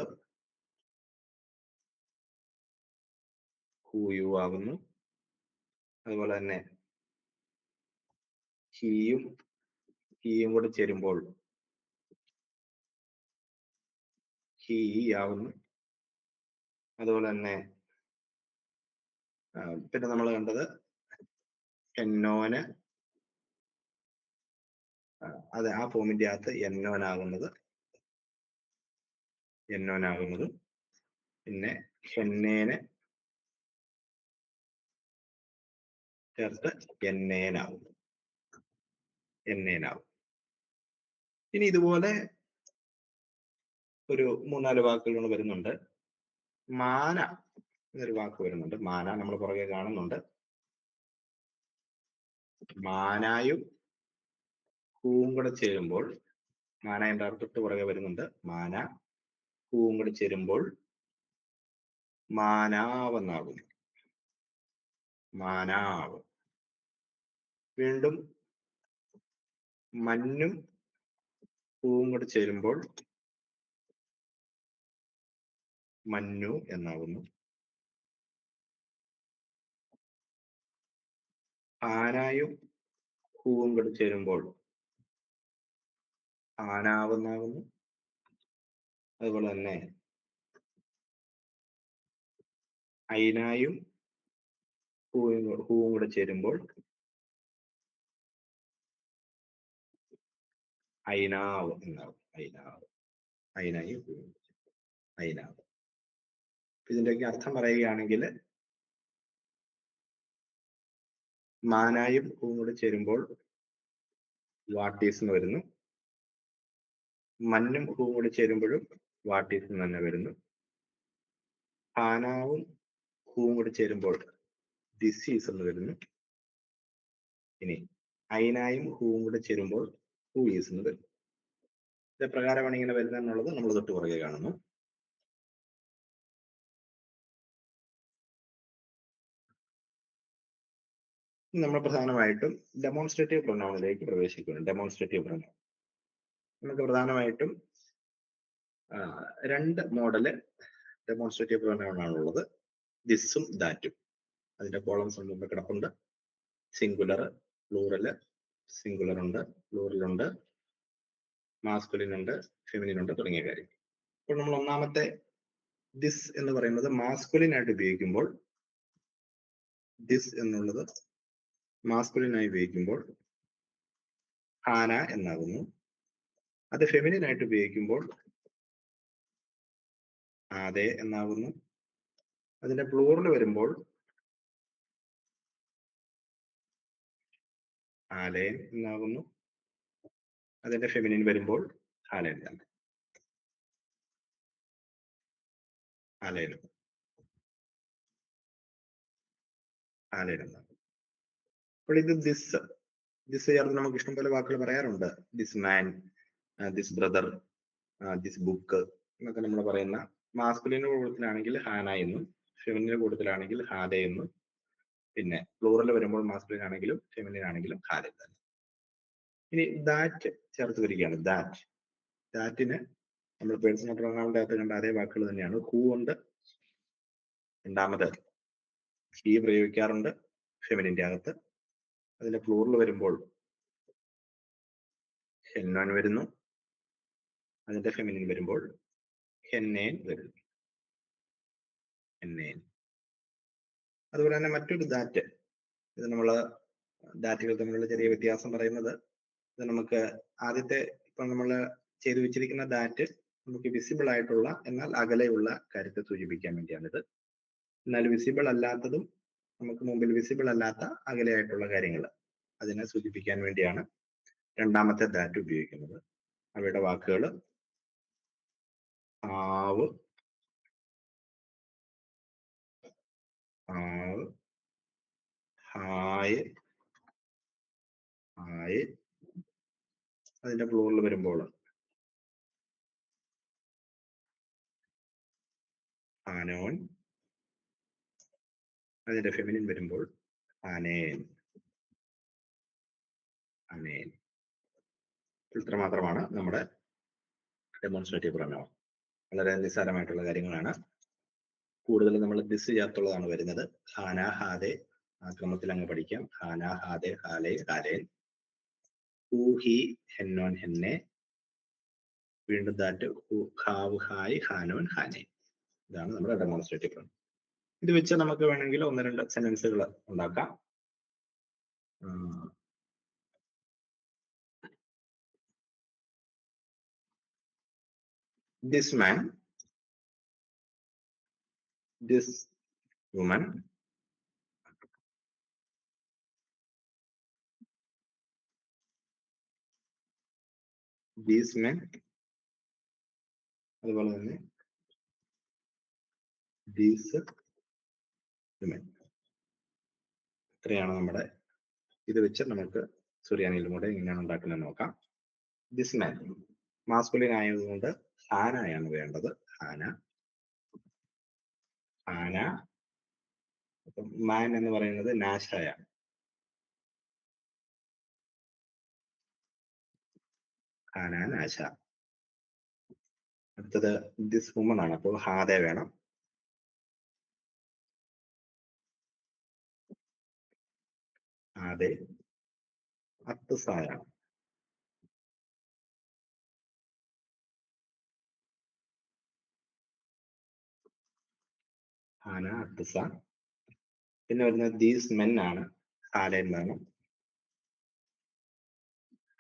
ഹൂ യു ആകുന്നു. അതുപോലെ തന്നെ ഹീയും കൂടെ ചേരുമ്പോൾ ഹി ഇ ആകുന്നു. അതുപോലെ തന്നെ പിന്നെ നമ്മൾ കണ്ടത് എന്നോന്, അതെ, ആ ഫോമിന്റെ അകത്ത് എന്നോനാകുന്നതും പിന്നെ ഹെന്നേന് ചേർത്ത് എന്നേനാകും. ഇനി ഇതുപോലെ ഒരു 3-4 വാക്കുകൾ വരുന്നുണ്ട്. മാന എന്നൊരു വാക്ക് വരുന്നുണ്ട്. മാന നമ്മൾ പുറകെ കാണുന്നുണ്ട്. മാനായും ഹൂവും കൂടെ ചേരുമ്പോൾ, മാന എന്റെ തൊട്ട് പുറകെ വരുന്നുണ്ട്. മാന ഹൂവും കൂടെ ചേരുമ്പോൾ മാനാവെന്നാകും. മാനാവ്. വീണ്ടും മഞ്ഞും ഹൂവും കൂടെ ചേരുമ്പോൾ മഞ്ഞു എന്നാകുന്നു. ആനായും ഹൂവും കൂടെ ചേരുമ്പോൾ ആനാവെന്നാകുന്നു. അതുപോലെ തന്നെ ഐനായും ഹൂവും കൂടെ ചേരുമ്പോൾ ഐനാവ് എന്നാവും. ഐനാവ്. ഐനായും ഹൂവും. ഐനാവ്. ഇതിന്റെയൊക്കെ അർത്ഥം പറയുകയാണെങ്കിൽ മാനായും ഹൂവും കൂടെ ചേരുമ്പോൾ വാട്ടീസ് എന്ന് വരുന്നു. മന്നും ഹൂവും കൂടെ ചേരുമ്പോഴും വാട്ടീസ് എന്ന് തന്നെ വരുന്നു. ഹാനാവും ഹൂവും കൂടെ ചേരുമ്പോൾ ഡിസീസ് എന്ന് വരുന്നു. ഇനി ഐനായും ഹൂവും കൂടെ ചേരുമ്പോൾ ഹൂ ഈസ് എന്ന് വരുന്നു. ഇത് പ്രകാരമാണ് ഇങ്ങനെ വരുന്നത് എന്നുള്ളത് നമ്മൾ തൊട്ട് പുറകെ കാണുന്നു. നമ്മൾ പ്രധാനമായിട്ടും ഡെമോൺസ്ട്രേറ്റീവ് പ്രൊനൗണിലേക്ക് പ്രവേശിക്കുന്നു. ഡെമോൺസ്ട്രേറ്റീവ് പ്രൊനൗൺ നമുക്ക് പ്രധാനമായിട്ടും രണ്ട് മോഡല് ഡെമോൺസ്ട്രേറ്റീവ് പ്രൊനൗൺ ആണുള്ളത്. ദിസും ദാറ്റും. അതിന്റെ കോളംസ് മുമ്പ് കിടപ്പുണ്ട്. സിംഗുലർ, പ്ലൂറല്, സിംഗുലർ ഉണ്ട്, പ്ലൂറൽ ഉണ്ട്, മാസ്കുലിൻ ഉണ്ട്, ഫെമിനിൻ ഉണ്ട് തുടങ്ങിയ കാര്യം. ഇപ്പോൾ നമ്മൾ ഒന്നാമത്തെ ദിസ് എന്ന് പറയുന്നത് മാസ്കുലിൻ ആയിട്ട് ഉപയോഗിക്കുമ്പോൾ, ദിസ് എന്നുള്ളത് മാസ്കുലിൻ ആയി ഉപയോഗിക്കുമ്പോൾ ഹാന എന്നാകുന്നു. അത് ഫെമിനിൻ ആയിട്ട് ഉപയോഗിക്കുമ്പോൾ ആദേ എന്നാകുന്നു. അതിന്റെ പ്ലൂറൽ വരുമ്പോൾ ആലേൻ എന്നാകുന്നു. അതിന്റെ ഫെമിനിൻ വരുമ്പോൾ ഹാലേൻ തന്നെ. ഹാലേനും ഹാലേൻ എന്നാകും. അപ്പോൾ ഇത് ദിസ് ചേർന്ന് നമുക്ക് ഇഷ്ടംപോലെ വാക്കുകൾ പറയാറുണ്ട്. This man, this brother, this book എന്നൊക്കെ നമ്മൾ പറയുന്ന മാസ്കുലിന്റെ കൂട്ടത്തിലാണെങ്കിൽ ഹാന എന്നും ഫെമിനിന്റെ കൂട്ടത്തിലാണെങ്കിൽ ഹാദെ എന്നും, പിന്നെ പ്ലൂറൽ വരുമ്പോൾ മാസ്കുലിൻ ആണെങ്കിലും ഫെമിനിൻ ആണെങ്കിലും ഹാദെ തന്നെ. ഇനി ദാറ്റ് ചേർത്ത് വരികയാണ്. ദാറ്റിന് നമ്മൾ പേഴ്സണൽ പ്രൊനൗണിന്റെ അകത്ത് കണ്ട അതേ വാക്കുകൾ തന്നെയാണ്. ഹൂ ഉണ്ട്, രണ്ടാമത് ഹീ പ്രയോഗിക്കാറുണ്ട് ഫെമിനിന്റെ അകത്ത്. അതിന്റെ പ്ലൂറൽ വരുമ്പോൾ ഹെന്നോൻ വരുന്നു. അതിന്റെ ഫെമിനിൻ വരുമ്പോൾ ഹെന്നേൻ വരുന്നു. ഹെന്നേൻ. അതുപോലെ തന്നെ മറ്റൊരു ദാറ്റ്, ഇത് നമ്മള് ദാറ്റുകൾ തമ്മിലുള്ള ചെറിയ വ്യത്യാസം പറയുന്നത്, ഇത് നമുക്ക് ആദ്യത്തെ ഇപ്പൊ നമ്മൾ ചെയ്തു വെച്ചിരിക്കുന്ന ദാറ്റ് നമുക്ക് വിസിബിൾ ആയിട്ടുള്ള എന്നാൽ അകലെയുള്ള കാര്യത്തെ സൂചിപ്പിക്കാൻ വേണ്ടിയാണിത്. എന്നാൽ വിസിബിൾ അല്ലാത്തതും നമുക്ക് മുമ്പിൽ വിസിബിൾ അല്ലാത്ത അകലെയായിട്ടുള്ള കാര്യങ്ങൾ അതിനെ സൂചിപ്പിക്കാൻ വേണ്ടിയാണ് രണ്ടാമത്തെ ദാറ്റ് ഉപയോഗിക്കുന്നത്. അവയുടെ വാക്കുകൾ ആവ്, ആവ്, ഹായ്, ഹായ്. അതിന്റെ പ്ലൂറൽ വരുമ്പോൾ ആനോൻ. അതിന്റെ ഫെമിനിൻ വരുമ്പോൾ ആനേൻ. ആനേൻ. ഇത്ര മാത്രമാണ് നമ്മുടെ ഡെമോൺസ്ട്രേറ്റീവ് പ്രൊനൗൺ. വളരെ നിസ്സാരമായിട്ടുള്ള കാര്യങ്ങളാണ്. കൂടുതൽ നമ്മൾ ദിസ് ചേർത്തുള്ളതാണ് വരുന്നത്. ഹാന, ഹാദെ ആ ക്രമത്തിൽ അങ്ങ് പഠിക്കാം. ഹാന, ഹാദെ, ഹാലെ, ഹാലേൻ. ഹൂ, ഹി, ഹെന്നോൻ, ഹെന്നെ. വീണ്ടും ദാറ്റ്, ഹാവ്, ഹായ്, ഹാനോൻ, ഹാനെ. ഇതാണ് നമ്മുടെ ഡെമോൺസ്ട്രേറ്റീവ് പ്രൊനൗൺ. ഇത് വെച്ച് നമുക്ക് വേണമെങ്കിൽ ഒന്ന് രണ്ട് സെന്റൻസുകൾ ഉണ്ടാക്കാം. This man, this woman, these men, അതുപോലെ തന്നെ these women. ഇത്രയാണ് നമ്മുടെ. ഇത് വെച്ച് നമുക്ക് സുറിയാനിയിലൂടെ എങ്ങനെയാണ് ഉണ്ടാക്കുന്നത് നോക്കാം. ദിസ് മാൻ മാസ്കുലിൻ ആയതുകൊണ്ട് ഹാനയാണ് വേണ്ടത്. ഹാന, ഹാന. അപ്പം മാൻ എന്ന് പറയുന്നത് നാശയാണ്. ഹാന, നാശ. അടുത്തത് ദിസ് വുമൺ ആണ്. അപ്പോൾ ഹാദെ വേണം. ഹാദെ, അത്തുസായാണ്. ഹാന, അർട്ടിസ. പിന്നെ വരുന്നത് ദീസ് മെൻ ആണ്. ഹാലേൻ വേണം.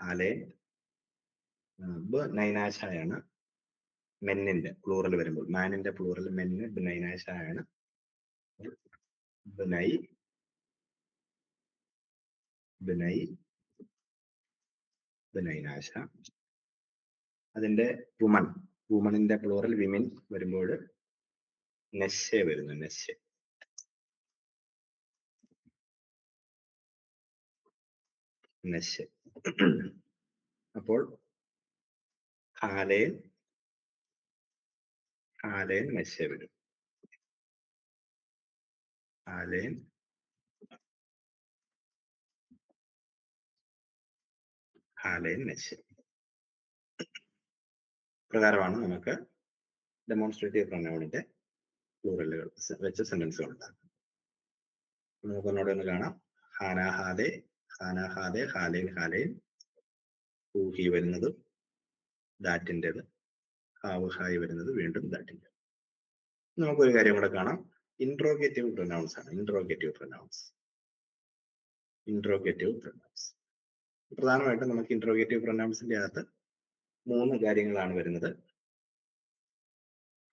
ഹാലേൻ. നൈനാശായാണ്. മെന്നിന്റെ പ്ലൂറൽ വരുമ്പോൾ, മാനിന്റെ പ്ലൂറൽ മെന്ന് ബിനൈനാശായാണ്. ബിനൈ, ബിനൈ, ബിനൈനാശ. അതിന്റെ വുമൺ, വുമണിന്റെ പ്ലൂറൽ വിമിൻ വരുമ്പോൾ നെശ്ശെ വരുന്നു. നെശ്ശെ, നെശ്ശെ. അപ്പോൾ ഹാലേൻ, ഹാലേൻ, നെശ്ശെ വരും. ഹാലേൻ, ഹാലേൻ, നെശ്ശെ. പ്രകാരമാണ് നമുക്ക് ഡെമോൺസ്ട്രേറ്റീവ് പ്രൊനൗണിന്റെ പ്ലൂറലുകൾ വെച്ച സെന്റൻസുകൾ ഉണ്ടാക്കുന്നത്. നമുക്ക് ഒന്നുകൂടെ ഒന്ന് കാണാം. ഹാന, ഹാദെ, ഹാന, ഹാദെ, ഹാലേൻ, ഹാലേൻ. ഹി വരുന്നത് ദാറ്റിൻ്റെത്, ഹാവ്, ഹായ് വരുന്നത് വീണ്ടും ദാറ്റിൻ്റെ. നമുക്കൊരു കാര്യം കൂടെ കാണാം. ഇൻട്രോഗേറ്റീവ് പ്രൊനൗൺസ് ആണ്. Interrogative pronouns, interrogative pronouns. പ്രധാനമായിട്ടും നമുക്ക് ഇൻട്രോഗേറ്റീവ് പ്രൊനൗൺസിന്റെ അകത്ത് 3 കാര്യങ്ങളാണ് വരുന്നത്.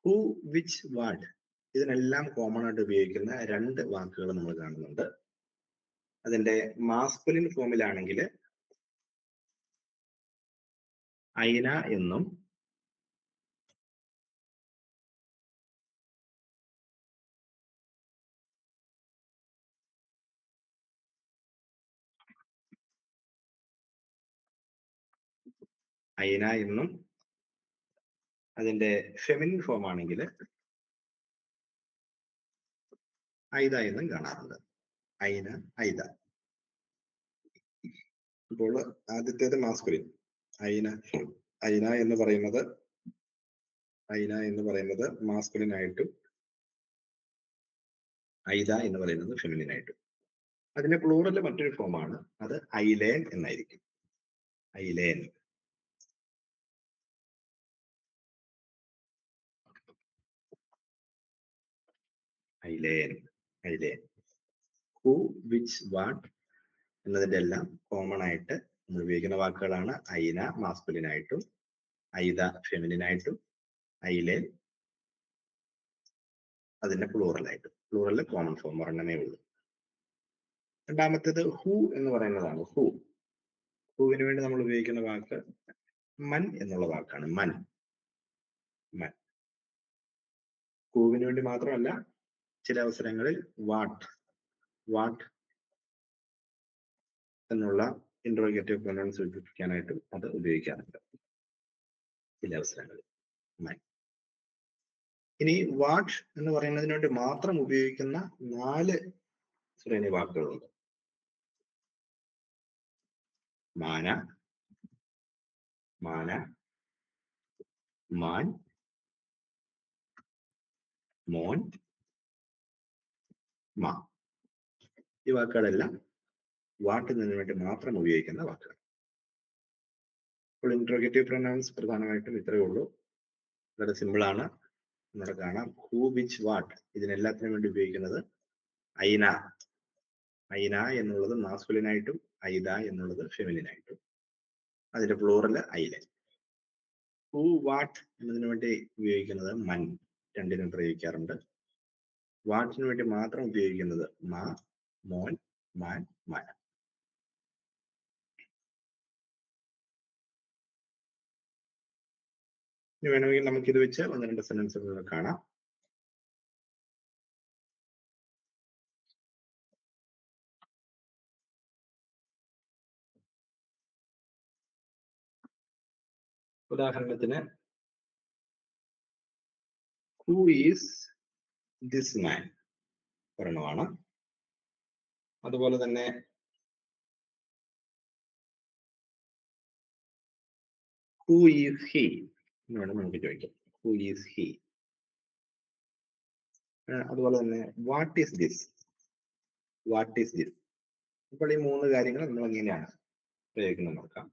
Who, which, what. ഇതിനെല്ലാം കോമൺ ആയിട്ട് ഉപയോഗിക്കുന്ന 2 വാക്കുകൾ നമ്മൾ കാണുന്നുണ്ട്. അതിന്റെ മാസ്കുലിൻ ഫോമിലാണെങ്കിൽ ഐന എന്നും ഐന എന്നും, അതിന്റെ ഫെമിനിൻ ഫോം ആണെങ്കിൽ ഐദ എന്നും കാണാറുണ്ട്. ഐന, ഐദ. ഇപ്പോൾ ആദ്യത്തേത് മാസ്കുലിൻ. ഐന, ഐന എന്ന് പറയുന്നത്, ഐന എന്ന് പറയുന്നത് മാസ്കുലിൻ ആയിട്ടും ഐദ എന്ന് പറയുന്നത് ഫെമിനിൻ ആയിട്ടും. അതിന്റെ പ്ലൂറല് മറ്റൊരു ഫോമാണ്, അത് ഐലേൻ എന്നായിരിക്കും. ഐലേൻ, ഐലേൻ, ഐലേൻ. ഹു, വിച്ച്, വാട്ട് എന്നതിന്റെ എല്ലാം കോമൺ ആയിട്ട് നമ്മൾ ഉപയോഗിക്കുന്ന വാക്കുകളാണ്. ഐന മാസ്കുലിൻ ആയിട്ടും ഐദ ഫെമിനിൻ ആയിട്ടും ഐലേൻ അതിന്റെ പ്ലൂറലായിട്ടും. പ്ലൂറലിൽ കോമൺ ഫോം ഒരെണ്ണമേ ഉള്ളൂ. രണ്ടാമത്തേത് ഹു എന്ന് പറയുന്നതാണ്. ഹു, ഹുവിന് വേണ്ടി നമ്മൾ ഉപയോഗിക്കുന്ന വാക്ക് മൻ എന്നുള്ള വാക്കാണ്. മൻ, മൻ. ഹുവിന് വേണ്ടി മാത്രമല്ല, ചില അവസരങ്ങളിൽ വാട്ട്, വാട്ട് എന്നുള്ള ഇൻട്രോഗേറ്റീവ് പ്രൊനൗൺ സൂചിപ്പിക്കാനായിട്ടും അത് ഉപയോഗിക്കാറുണ്ട് ചില അവസരങ്ങളിൽ. മൻ. ഇനി വാട്ട് എന്ന് പറയുന്നതിന് വേണ്ടി മാത്രം ഉപയോഗിക്കുന്ന 4 ശ്രേണി വാക്കുകളുണ്ട്. മാന, മാന, മാൻ, മോൻ, മാ. ഈ വാക്കുകളെല്ലാം വാട്ടിന് വേണ്ടി മാത്രം ഉപയോഗിക്കുന്ന വാക്കുകൾ. അപ്പോൾ ഇൻട്രോഗേറ്റീവ് പ്രൊനൗൺസ് പ്രധാനമായിട്ടും ഇത്രയേ ഉള്ളൂ. വളരെ സിമ്പിൾ ആണ്. നമ്മുടെ കാണാം. ഹു, വിച്ച്, വാട്ട് ഇതിനെല്ലാത്തിനും വേണ്ടി ഉപയോഗിക്കുന്നത് ഐന. ഐന എന്നുള്ളത് മാസ്കുലിൻ ആയിട്ടും ഐദ എന്നുള്ളത് ഫെമിനിൻ ആയിട്ടും. അതിന്റെ പ്ലൂറല് ഐലേൻ. ഹു, വാട്ട് എന്നതിന് വേണ്ടി ഉപയോഗിക്കുന്നത് മൻ, രണ്ടിനും പ്രയോഗിക്കാറുണ്ട്. വാട്ടിന് വേണ്ടി മാത്രം ഉപയോഗിക്കുന്നത് മാ, മോൻ, മാൻ, മാന. ഇനി വേണമെങ്കിൽ നമുക്കിത് വെച്ച് 1-2 സെന്റൻസുകൾ കാണാം. ഉദാഹരണത്തിന്, ഹു ഈസ് ദിസ് മാൻ ഒരെണ്ണമാണ്. അതുപോലെ തന്നെ ഹു ഈസ് ഹി എന്ന് വേണം നമുക്ക് ചോദിക്കാം. Who is he. അതുപോലെ തന്നെ what is this, what is this. അപ്പോൾ ഈ 3 കാര്യങ്ങൾ നമ്മൾ എങ്ങനെയാണ് പ്രയോഗിക്കുന്നത് നോക്കാം.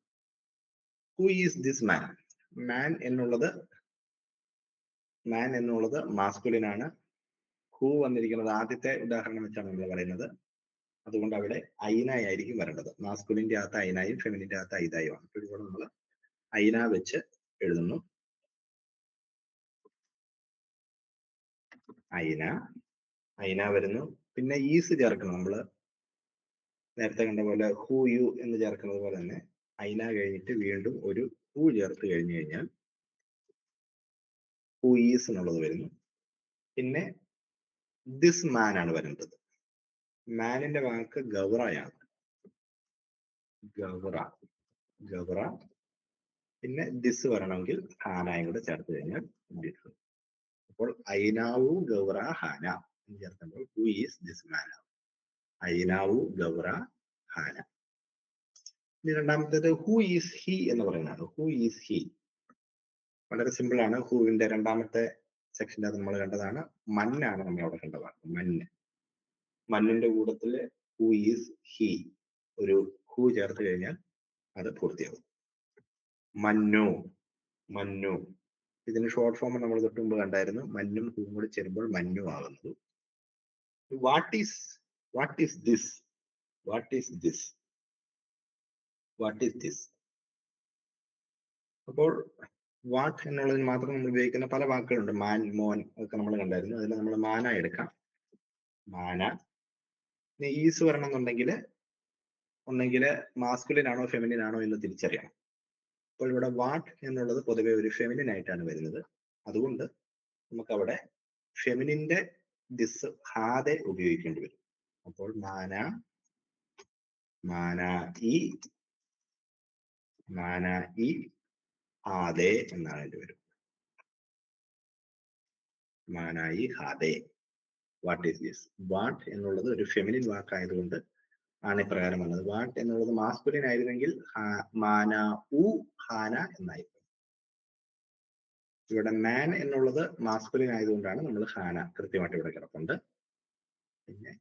Who is this man. Man എന്നുള്ളത് മാസ്കുലിൻ ആണ്. ഹൂ വന്നിരിക്കുന്നത് ആദ്യത്തെ ഉദാഹരണം വെച്ചാണ് നമ്മൾ പറയുന്നത്. അതുകൊണ്ട് അവിടെ ഐന ആയിരിക്കും വരേണ്ടത്. മാസ്കുലിന്റെ അകത്ത് ഐനായും ഫെമിനിന്റെ അകത്ത് ഐതായുമാണ്. അപ്പോൾ ഇവിടെ നമ്മൾ ഐന വെച്ച് എഴുതുന്നു. ഐന, ഐന വരുന്നു. പിന്നെ ഈസ് ചേർക്കണം. നമ്മള് നേരത്തെ കണ്ട പോലെ ഹൂ യു എന്ന് ചേർക്കുന്നത് പോലെ തന്നെ ഐന കഴിഞ്ഞിട്ട് വീണ്ടും ഒരു ഹൂ ചേർത്ത് കഴിഞ്ഞു കഴിഞ്ഞാൽ ഹൂ ഈസ് എന്നുള്ളത് വരുന്നു. പിന്നെ ദിസ് മാൻ ആണ് വരുന്നത്. മാനിന്റെ വാക്ക് ഗൗറയാണ്. ഗൗറ. പിന്നെ ദിസ് വരണമെങ്കിൽ ഹാനായും കൂടെ ചേർത്ത് കഴിഞ്ഞാൽ ദിസ്. അപ്പോൾ ഐനാവു ഗൗറ ഹാന എന്ന് ചേർക്കുമ്പോൾ ഹു ഈസ് ദിസ് മാൻ. ഐനാവു ഗൗറ ഹാന. ഇനി രണ്ടാമത്തേത് ഹു ഈസ് ഹി എന്ന് പറയുന്നതാണ്. ഹു ഈസ് ഹി വളരെ സിമ്പിൾ ആണ്. ഹൂവിന്റെ രണ്ടാമത്തെ സെക്ഷൻ്റെ നമ്മൾ കണ്ടതാണ്. മന്നാണ് നമ്മൾ അവിടെ കണ്ടതാണ്. മന്നിന്റെ കൂട്ടത്തില് ഹു ഈസ് ഹി ഒരു ഹു ചേർത്ത് കഴിഞ്ഞാൽ അത് പൂർത്തിയാകും. മന്നു. ഇതിന് ഷോർട്ട് ഫോം നമ്മൾ തൊട്ട് മുമ്പ് കണ്ടായിരുന്നു. മന്നും ഹൂവും കൂടി ചേരുമ്പോൾ മന്നു ആകുന്നത്. What is this. അപ്പോൾ വാട്ട് എന്നുള്ളതിന് മാത്രം നമ്മൾ ഉപയോഗിക്കുന്ന പല വാക്കുകളുണ്ട്. മാൻ, മോൻ ഒക്കെ നമ്മൾ കണ്ടായിരുന്നു. അതിൽ നമ്മൾ മാന എടുക്കാം. മാന. ഈസ് വരണം എന്നുണ്ടെങ്കിൽ ഒന്നെങ്കിൽ മാസ്കുലിൻ ആണോ ഫെമിനിൻ ആണോ എന്ന് തിരിച്ചറിയണം. അപ്പോൾ ഇവിടെ വാട്ട് എന്നുള്ളത് പൊതുവെ ഒരു ഫെമിനിൻ ആയിട്ടാണ് വരുന്നത്. അതുകൊണ്ട് നമുക്ക് അവിടെ ഫെമിനിന്റെ ദിസ് ഹാദെ ഉപയോഗിക്കേണ്ടി വരും. അപ്പോൾ മാന ഈ ഹാദെ എന്നാണ് എൻ്റെ വരും. മാനായി ഹാദെ. What is this. വാട്ട് എന്നുള്ളത് ഒരു ഫെമിനിൻ വാക്കായതുകൊണ്ട് ആണ് ഇപ്രകാരം വന്നത്. വാട്ട് എന്നുള്ളത് മാസ്കുലിൻ ആയിരുന്നെങ്കിൽ മാന ഉ ഹാന എന്നായിരുന്നു. ഇവിടെ മാൻ എന്നുള്ളത് മാസ്കുലിൻ ആയതുകൊണ്ടാണ് നമ്മൾ ഹാന കൃത്യമായിട്ട് ഇവിടെ കിടപ്പുണ്ട്. പിന്നെ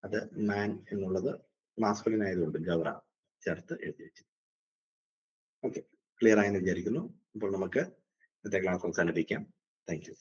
അത് മാൻ എന്നുള്ളത് മാസ്കുലിൻ ആയതുകൊണ്ട് ഗൗറ ചേർത്ത് എഴുതി വെച്ചു. ഓക്കെ, ക്ലിയർ ആയെന്ന് വിചാരിക്കുന്നു. അപ്പോൾ നമുക്ക് ഇന്നത്തെ ക്ലാസ് അവസാനിപ്പിക്കാം. Thank you.